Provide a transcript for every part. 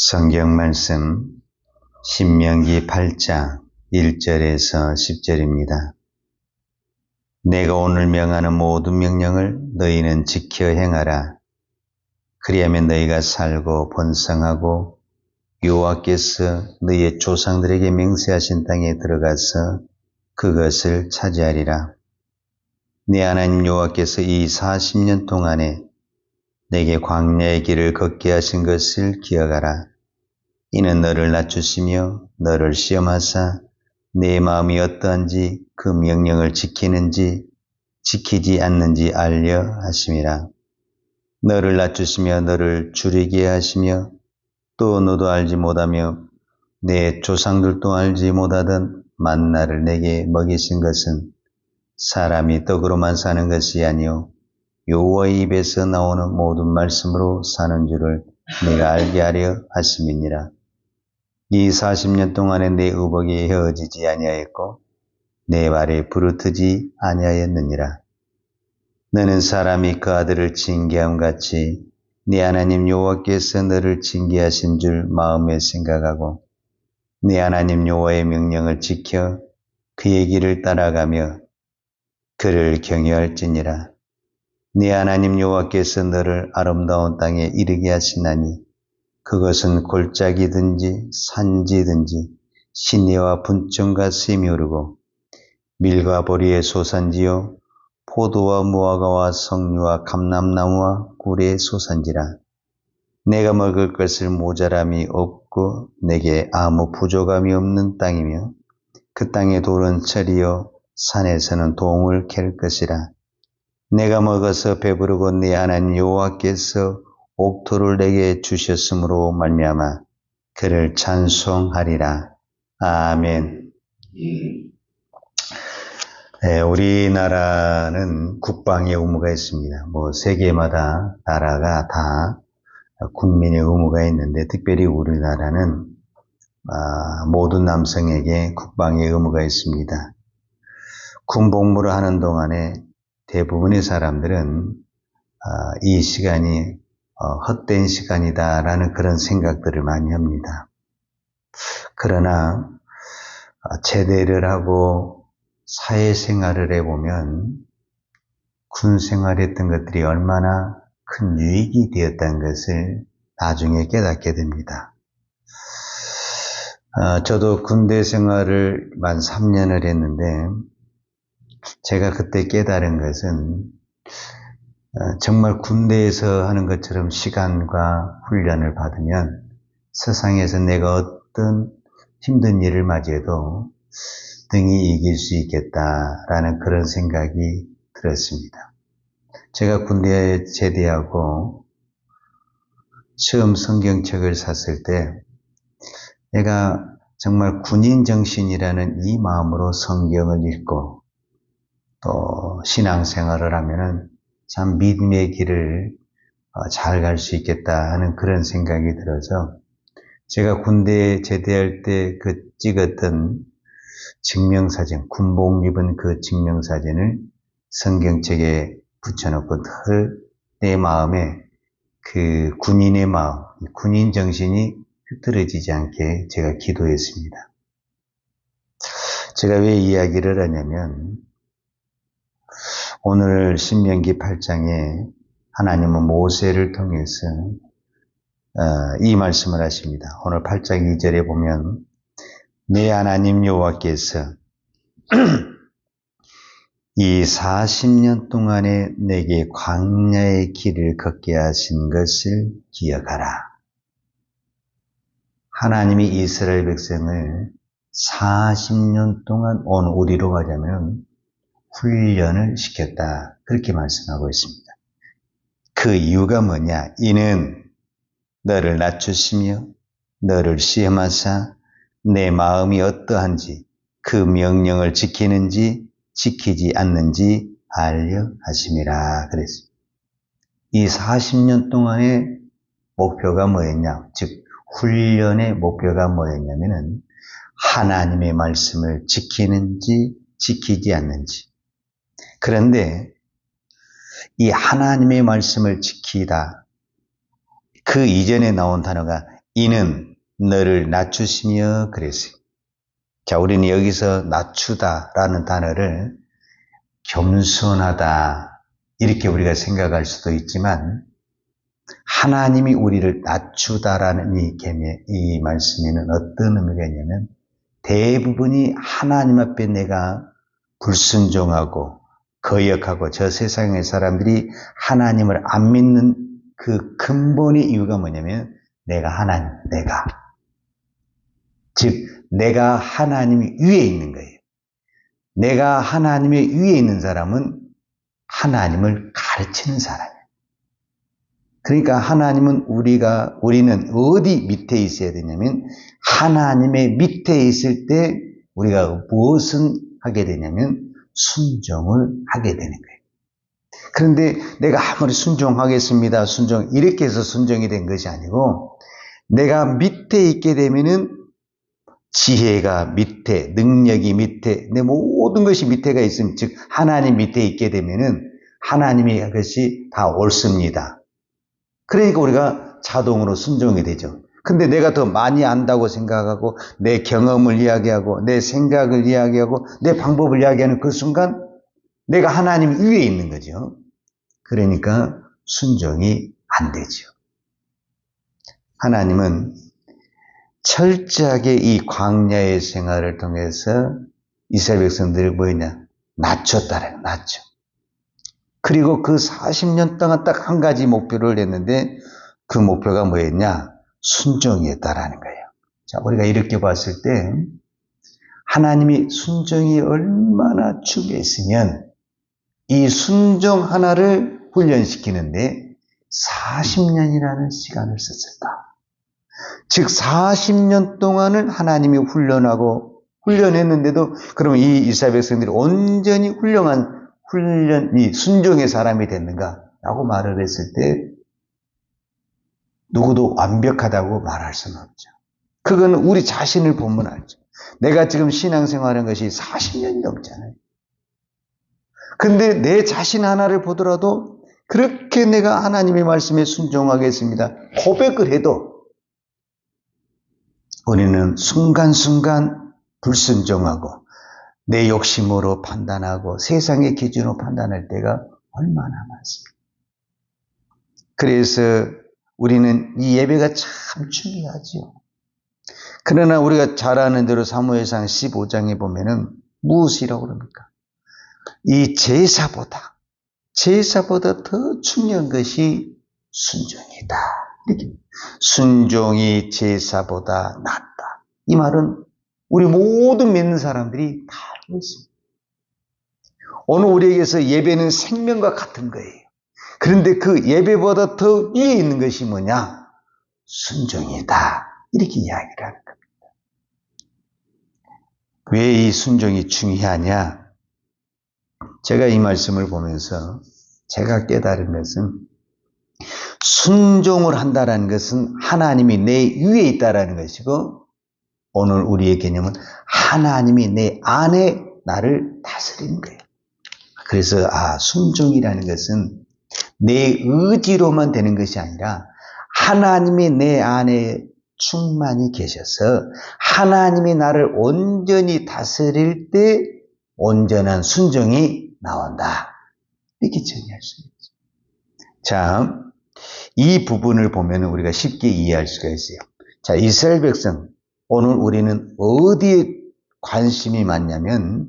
성경 말씀 신명기 8장 1절에서 10절입니다. 내가 오늘 명하는 모든 명령을 너희는 지켜 행하라. 그리하면 너희가 살고 번성하고 여호와께서 너희의 조상들에게 맹세하신 땅에 들어가서 그것을 차지하리라. 네 하나님 여호와께서 이 40년 동안에 내게 광야의 길을 걷게 하신 것을 기억하라. 이는 너를 낮추시며 너를 시험하사 내 마음이 어떠한지 그 명령을 지키는지 지키지 않는지 알려 하심이라. 너를 낮추시며 너를 줄이게 하시며 또 너도 알지 못하며 내 조상들도 알지 못하던 만나를 내게 먹이신 것은 사람이 떡으로만 사는 것이 아니요 여호와의 입에서 나오는 모든 말씀으로 사는 줄을 내가 알게 하려 하심이니라. 이 40년 동안에 내 의복이 헤어지지 아니하였고 내 발에 부르트지 아니하였느니라. 너는 사람이 그 아들을 징계함 같이 네 하나님 여호와께서 너를 징계하신 줄 마음에 생각하고 네 하나님 여호와의 명령을 지켜 그의 길을 따라가며 그를 경외할지니라. 네 하나님 여호와께서 너를 아름다운 땅에 이르게 하시나니 그것은 골짜기든지 산지든지 시내와 분정과 샘이 흐르고 밀과 보리의 소산지요 포도와 무화과와 석류와 감람나무와 꿀의 소산지라. 내가 먹을 것을 모자람이 없고 내게 아무 부족함이 없는 땅이며 그 땅의 돌은 철이요 산에서는 동을 캘 것이라. 내가 먹어서 배부르고 네 하나님 여호와께서 옥토를 내게 주셨으므로 말미암아 그를 찬송하리라. 아멘. 네, 우리나라는 국방의 의무가 있습니다. 세계마다 나라가 다 국민의 의무가 있는데 특별히 우리나라는 모든 남성에게 국방의 의무가 있습니다. 군복무를 하는 동안에 대부분의 사람들은 이 시간이 헛된 시간이다라는 그런 생각들을 많이 합니다. 그러나 제대를 하고 사회생활을 해보면 군생활했던 것들이 얼마나 큰 유익이 되었다는 것을 나중에 깨닫게 됩니다. 저도 군대 생활을 만 3년을 했는데 제가 그때 깨달은 것은 정말 군대에서 하는 것처럼 시간과 훈련을 받으면 세상에서 내가 어떤 힘든 일을 맞이해도 등이 이길 수 있겠다라는 그런 생각이 들었습니다. 제가 군대에 제대하고 처음 성경책을 샀을 때 내가 정말 군인 정신이라는 이 마음으로 성경을 읽고 또 신앙생활을 하면은 참 믿음의 길을 잘 갈 수 있겠다 하는 그런 생각이 들어서 제가 군대에 제대할 때 그 찍었던 증명사진, 군복 입은 그 증명사진을 성경책에 붙여놓고 늘 내 마음에 그 군인의 마음, 군인 정신이 흐트러지지 않게 제가 기도했습니다. 제가 왜 이야기를 하냐면 오늘 신명기 8장에 하나님은 모세를 통해서 이 말씀을 하십니다. 오늘 8장 2절에 보면 내 하나님 여호와께서 이 40년 동안에 내게 광야의 길을 걷게 하신 것을 기억하라. 하나님이 이스라엘 백성을 40년 동안 오늘 우리로 가자면 훈련을 시켰다. 그렇게 말씀하고 있습니다. 그 이유가 뭐냐? 이는 너를 낮추시며 너를 시험하사 내 마음이 어떠한지 그 명령을 지키는지 지키지 않는지 알려 하심이라 그랬습니다. 이 40년 동안의 목표가 뭐였냐? 즉 훈련의 목표가 뭐였냐면은 하나님의 말씀을 지키는지 지키지 않는지. 그런데 이 하나님의 말씀을 지키다, 그 이전에 나온 단어가 이는 너를 낮추시며 그랬어요. 자, 우리는 여기서 낮추다라는 단어를 겸손하다 이렇게 우리가 생각할 수도 있지만 하나님이 우리를 낮추다라는 이 말씀에는 어떤 의미가 있냐면 대부분이 하나님 앞에 내가 불순종하고 거역하고 저 세상의 사람들이 하나님을 안 믿는 그 근본의 이유가 뭐냐면 내가 내가 하나님이 위에 있는 거예요. 내가 하나님의 위에 있는 사람은 하나님을 가르치는 사람이에요. 그러니까 하나님은 우리는 어디 밑에 있어야 되냐면 하나님의 밑에 있을 때 우리가 무엇을 하게 되냐면 순종을 하게 되는 거예요. 그런데 내가 아무리 순종하겠습니다. 이렇게 해서 순종이 된 것이 아니고 내가 밑에 있게 되면은 지혜가 밑에, 능력이 밑에, 내 모든 것이 밑에가 있으면, 즉 하나님 밑에 있게 되면은 하나님의 것이 다 옳습니다. 그러니까 우리가 자동으로 순종이 되죠. 근데 내가 더 많이 안다고 생각하고 내 경험을 이야기하고 내 생각을 이야기하고 내 방법을 이야기하는 그 순간 내가 하나님 위에 있는 거죠. 그러니까 순종이 안 되죠. 하나님은 철저하게 이 광야의 생활을 통해서 이스라엘 백성들을 뭐였냐? 낮췄다래요. 낮춰. 그리고 그 40년 동안 딱 한 가지 목표를 냈는데 그 목표가 뭐였냐? 순종이었다라는 거예요. 자, 우리가 이렇게 봤을 때 하나님이 순종이 얼마나 중요했으면 이 순종 하나를 훈련시키는데 40년이라는 시간을 썼을까? 즉 40년 동안은 하나님이 훈련했는데도 그러면 이 이스라엘 백성들이 온전히 이 순종의 사람이 됐는가라고 말을 했을 때 누구도 완벽하다고 말할 수는 없죠. 그거는 우리 자신을 보면 알죠. 내가 지금 신앙생활한 것이 40년이 넘잖아요. 근데 내 자신 하나를 보더라도 그렇게 내가 하나님의 말씀에 순종하겠습니다. 고백을 해도 우리는 순간순간 불순종하고 내 욕심으로 판단하고 세상의 기준으로 판단할 때가 얼마나 많습니까? 그래서 우리는 이 예배가 참 중요하죠. 그러나 우리가 잘 아는 대로 사무엘상 15장에 보면은 무엇이라고 그럽니까? 이 제사보다 더 중요한 것이 순종이다. 이렇게. 순종이 제사보다 낫다. 이 말은 우리 모든 믿는 사람들이 다 알고 있습니다. 오늘 우리에게서 예배는 생명과 같은 거예요. 그런데 그 예배보다 더 위에 있는 것이 뭐냐? 순종이다. 이렇게 이야기를 하는 겁니다. 왜 이 순종이 중요하냐? 제가 이 말씀을 보면서 제가 깨달은 것은 순종을 한다는 것은 하나님이 내 위에 있다는 것이고 오늘 우리의 개념은 하나님이 내 안에 나를 다스리는 거예요. 그래서 순종이라는 것은 내 의지로만 되는 것이 아니라 하나님이 내 안에 충만히 계셔서 하나님이 나를 온전히 다스릴 때 온전한 순종이 나온다. 이렇게 정의할 수 있죠. 자, 이 부분을 보면 우리가 쉽게 이해할 수가 있어요. 자, 이스라엘 백성, 오늘 우리는 어디에 관심이 많냐면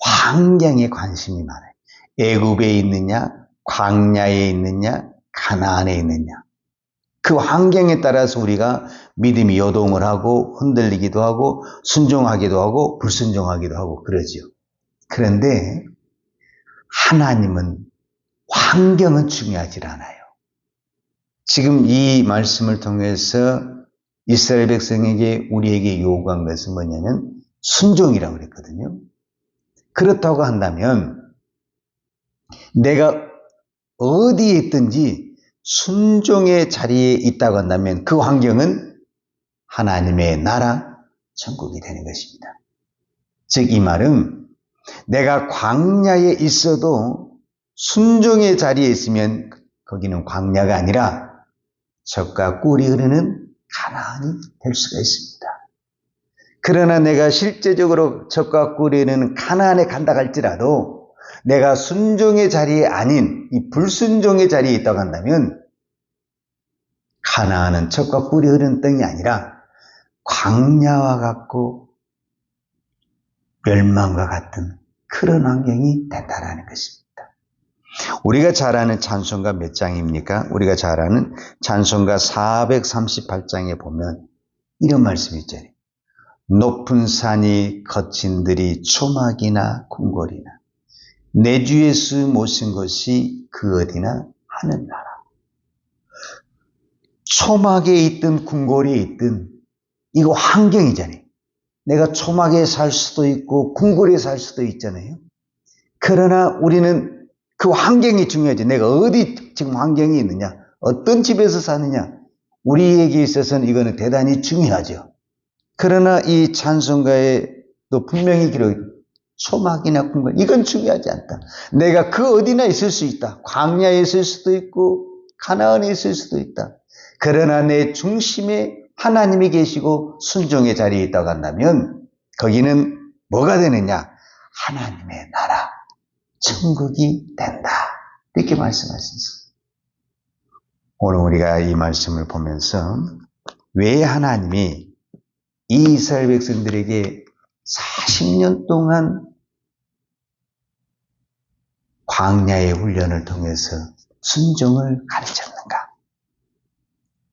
환경에 관심이 많아요. 애굽에 있느냐, 광야에 있느냐, 가나안에 있느냐. 그 환경에 따라서 우리가 믿음이 요동을 하고 흔들리기도 하고 순종하기도 하고 불순종하기도 하고 그러죠. 그런데 하나님은 환경은 중요하지 않아요. 지금 이 말씀을 통해서 이스라엘 백성에게 우리에게 요구한 것은 뭐냐면 순종이라고 그랬거든요. 그렇다고 한다면 내가 어디에 있든지 순종의 자리에 있다고 한다면 그 환경은 하나님의 나라, 천국이 되는 것입니다. 즉 이 말은 내가 광야에 있어도 순종의 자리에 있으면 거기는 광야가 아니라 젖과 꿀이 흐르는 가나안이 될 수가 있습니다. 그러나 내가 실제적으로 적과 꿀에는 가나안에 간다 할지라도 내가 순종의 자리에 아닌 이 불순종의 자리에 있다고 한다면 가나안은 젖과 꿀이 흐르는 땅이 아니라 광야와 같고 멸망과 같은 그런 환경이 된다라는 것입니다. 우리가 잘 아는 찬송가 몇 장입니까? 우리가 잘 아는 찬송가 438장에 보면 이런 말씀이 있잖아요. 높은 산이 거친 들이 초막이나 궁궐이나 내 주 예수 모신 것이 그 어디나 하늘나라. 초막에 있든 궁궐에 있든 이거 환경이잖아요. 내가 초막에 살 수도 있고 궁궐에 살 수도 있잖아요. 그러나 우리는 그 환경이 중요하죠. 내가 어디 지금 환경이 있느냐, 어떤 집에서 사느냐, 우리에게 있어서는 이거는 대단히 중요하죠. 그러나 이 찬송가에도 분명히 기록이 초막이나 궁궐, 이건 중요하지 않다. 내가 그 어디나 있을 수 있다. 광야에 있을 수도 있고 가나안에 있을 수도 있다. 그러나 내 중심에 하나님이 계시고 순종의 자리에 있다고 한다면 거기는 뭐가 되느냐? 하나님의 나라, 천국이 된다. 이렇게 말씀하셨습니다. 오늘 우리가 이 말씀을 보면서 왜 하나님이 이 이스라엘 백성들에게 40년 동안 광야의 훈련을 통해서 순종을 가르쳤는가?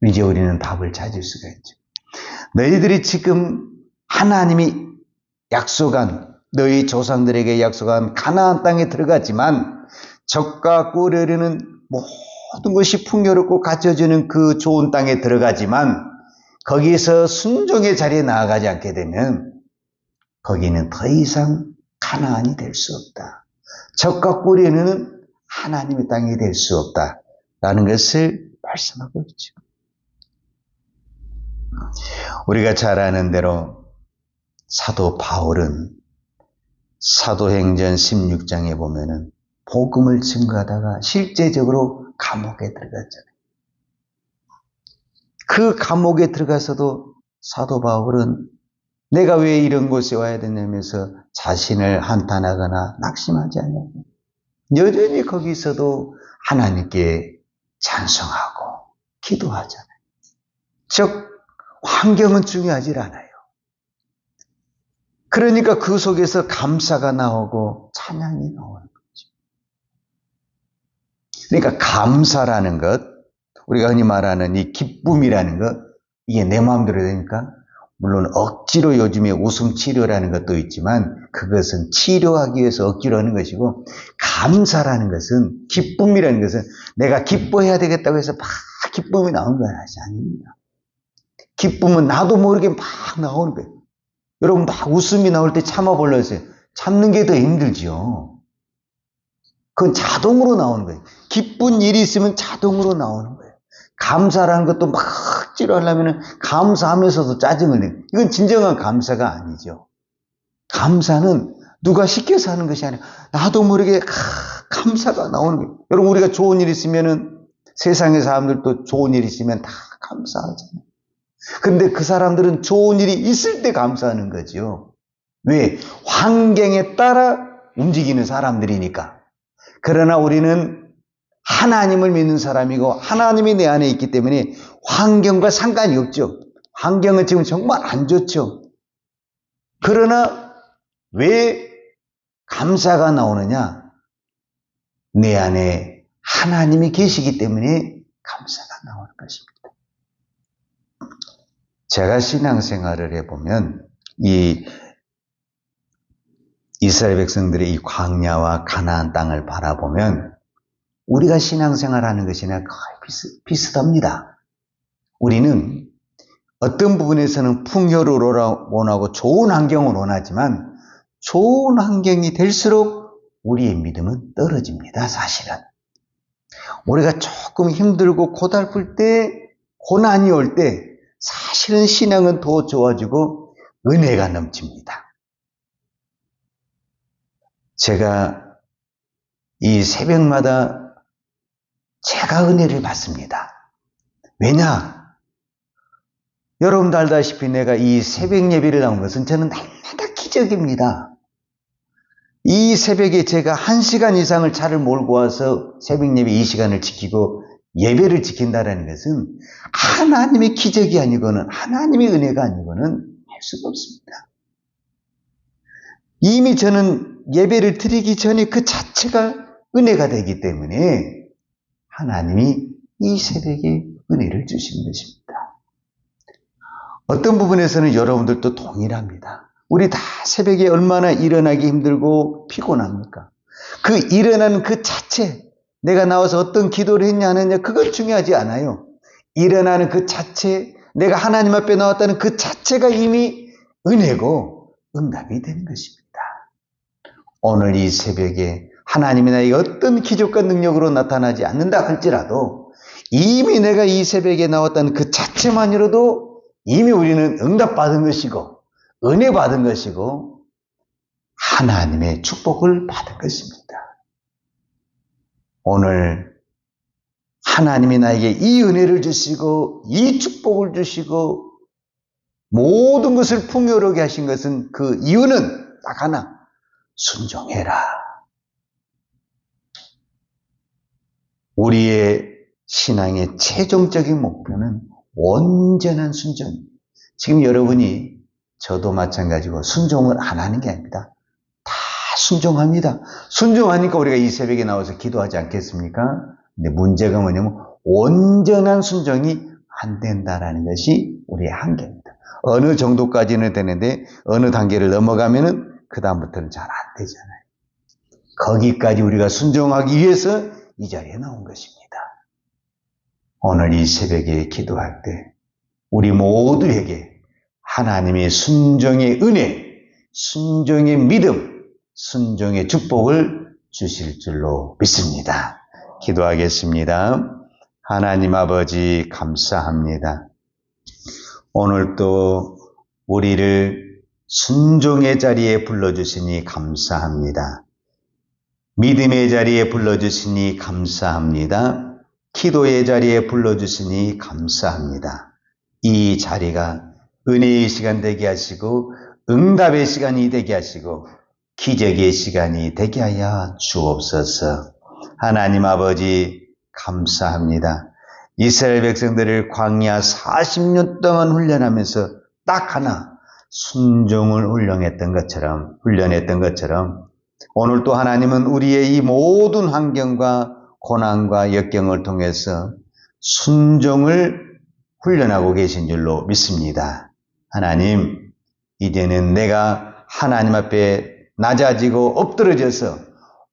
이제 우리는 답을 찾을 수가 있죠. 너희들이 지금 하나님이 약속한, 너희 조상들에게 약속한 가나안 땅에 들어갔지만 젖과 꿀이 흐르는 모든 것이 풍요롭고 갖춰지는 그 좋은 땅에 들어가지만 거기에서 순종의 자리에 나아가지 않게 되면 거기는 더 이상 가나안이 될 수 없다. 젖과 꿀이 흐르는 하나님의 땅이 될 수 없다라는 것을 말씀하고 있죠. 우리가 잘 아는 대로 사도 바울은 사도행전 16장에 보면은 복음을 증거하다가 실제적으로 감옥에 들어갔잖아요. 그 감옥에 들어가서도 사도 바울은 내가 왜 이런 곳에 와야 되냐면서 자신을 한탄하거나 낙심하지 않냐고. 여전히 거기서도 하나님께 찬송하고 기도하잖아요. 즉 환경은 중요하지 않아요. 그러니까 그 속에서 감사가 나오고 찬양이 나오는 거죠. 그러니까 감사라는 것, 우리가 흔히 말하는 이 기쁨이라는 것, 이게 내 마음대로 되니까 물론 억지로 요즘에 웃음 치료라는 것도 있지만 그것은 치료하기 위해서 억지로 하는 것이고, 감사라는 것은, 기쁨이라는 것은 내가 기뻐해야 되겠다고 해서 막 기쁨이 나오는 건 아닙니다. 기쁨은 나도 모르게 막 나오는 거예요. 여러분 막 웃음이 나올 때 참아보려세요. 참는 게 더 힘들지요. 그건 자동으로 나오는 거예요. 기쁜 일이 있으면 자동으로 나오는 거예요. 감사라는 것도 막 치료하려면 감사하면서도 짜증을 내요. 이건 진정한 감사가 아니죠. 감사는 누가 시켜서 하는 것이 아니라 나도 모르게 감사가 나오는 거예요. 여러분 우리가 좋은 일 있으면은 세상의 사람들도 좋은 일 있으면 다 감사하잖아요. 근데 그 사람들은 좋은 일이 있을 때 감사하는 거죠. 왜? 환경에 따라 움직이는 사람들이니까. 그러나 우리는 하나님을 믿는 사람이고 하나님이 내 안에 있기 때문에 환경과 상관이 없죠. 환경은 지금 정말 안 좋죠. 그러나 왜 감사가 나오느냐? 내 안에 하나님이 계시기 때문에 감사가 나오는 것입니다. 제가 신앙생활을 해보면 이 이스라엘 백성들의 이 광야와 가나안 땅을 바라보면 우리가 신앙생활하는 것이나 거의 비슷합니다. 우리는 어떤 부분에서는 풍요를 원하고 좋은 환경을 원하지만 좋은 환경이 될수록 우리의 믿음은 떨어집니다. 사실은. 우리가 조금 힘들고 고달플 때, 고난이 올 때 사실은 신앙은 더 좋아지고 은혜가 넘칩니다. 제가 이 새벽마다 제가 은혜를 받습니다. 왜냐? 여러분도 알다시피 내가 이 새벽 예배를 나온 것은 저는 날마다 기적입니다. 이 새벽에 제가 1시간 이상을 차를 몰고 와서 새벽 예배 이 시간을 지키고 예배를 지킨다는 것은 하나님의 기적이 아니고는, 하나님의 은혜가 아니고는 할 수가 없습니다. 이미 저는 예배를 드리기 전에 그 자체가 은혜가 되기 때문에 하나님이 이 새벽에 은혜를 주신 것입니다. 어떤 부분에서는 여러분들도 동일합니다. 우리 다 새벽에 얼마나 일어나기 힘들고 피곤합니까? 그 일어나는 그 자체, 내가 나와서 어떤 기도를 했냐 안 했냐, 그건 중요하지 않아요. 일어나는 그 자체, 내가 하나님 앞에 나왔다는 그 자체가 이미 은혜고 응답이 되는 것입니다. 오늘 이 새벽에 하나님이 나에게 어떤 기적과 능력으로 나타나지 않는다 할지라도 이미 내가 이 새벽에 나왔다는 그 자체만으로도 이미 우리는 응답받은 것이고 은혜 받은 것이고 하나님의 축복을 받은 것입니다. 오늘 하나님이 나에게 이 은혜를 주시고 이 축복을 주시고 모든 것을 풍요롭게 하신 것은 그 이유는 딱 하나, 순종해라. 우리의 신앙의 최종적인 목표는 온전한 순종입니다. 지금 여러분이 저도 마찬가지고 순종을 안 하는 게 아닙니다. 다 순종합니다. 순종하니까 우리가 이 새벽에 나와서 기도하지 않겠습니까? 근데 문제가 뭐냐면 온전한 순종이 안 된다라는 것이 우리의 한계입니다. 어느 정도까지는 되는데 어느 단계를 넘어가면은 그 다음부터는 잘 안 되잖아요. 거기까지 우리가 순종하기 위해서 이 자리에 나온 것입니다. 오늘 이 새벽에 기도할 때 우리 모두에게 하나님의 순종의 은혜, 순종의 믿음, 순종의 축복을 주실 줄로 믿습니다. 기도하겠습니다. 하나님 아버지 감사합니다. 오늘 또 우리를 순종의 자리에 불러주시니 감사합니다. 믿음의 자리에 불러주시니 감사합니다. 기도의 자리에 불러주시니 감사합니다. 이 자리가 은혜의 시간 되게 하시고 응답의 시간이 되게 하시고 기적의 시간이 되게 하여 주옵소서. 하나님 아버지 감사합니다. 이스라엘 백성들을 광야 40년 동안 훈련하면서 딱 하나 순종을 훈련했던 것처럼 오늘 또 하나님은 우리의 이 모든 환경과 고난과 역경을 통해서 순종을 훈련하고 계신 줄로 믿습니다. 하나님, 이제는 내가 하나님 앞에 낮아지고 엎드러져서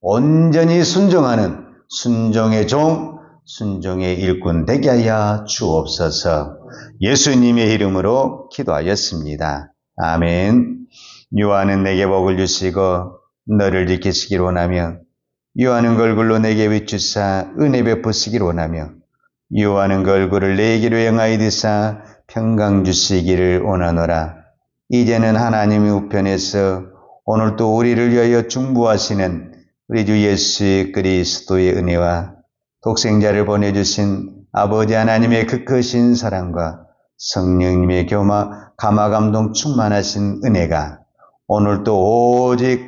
온전히 순종하는 순종의 종, 순종의 일꾼 되게 하여 주옵소서. 예수님의 이름으로 기도하였습니다. 아멘. 요한은 내게 복을 주시고 너를 지키시기를 원하며 요한은 그 얼굴로 내게 비추사 은혜 베푸시기를 원하며 요한은 그 얼굴을 내게로 향하여 드사 평강 주시기를 원하노라. 이제는 하나님의 우편에서 오늘 또 우리를 위하여 중보하시는 우리 주 예수 그리스도의 은혜와 독생자를 보내주신 아버지 하나님의 그 크신 사랑과 성령님의 교마 감화감동 충만하신 은혜가 오늘 또 오직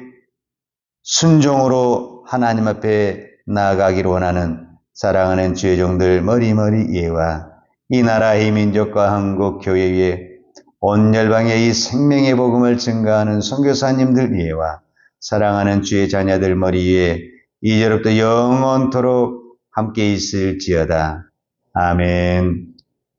순종으로 하나님 앞에 나아가기를 원하는 사랑하는 주의 종들 머리머리 위에와 이 나라의 민족과 한국 교회 위에 온 열방의 이 생명의 복음을 증거하는 선교사님들 위에와 사랑하는 주의 자녀들 머리 위에 이제로부터 영원토록 함께 있을지어다. 아멘.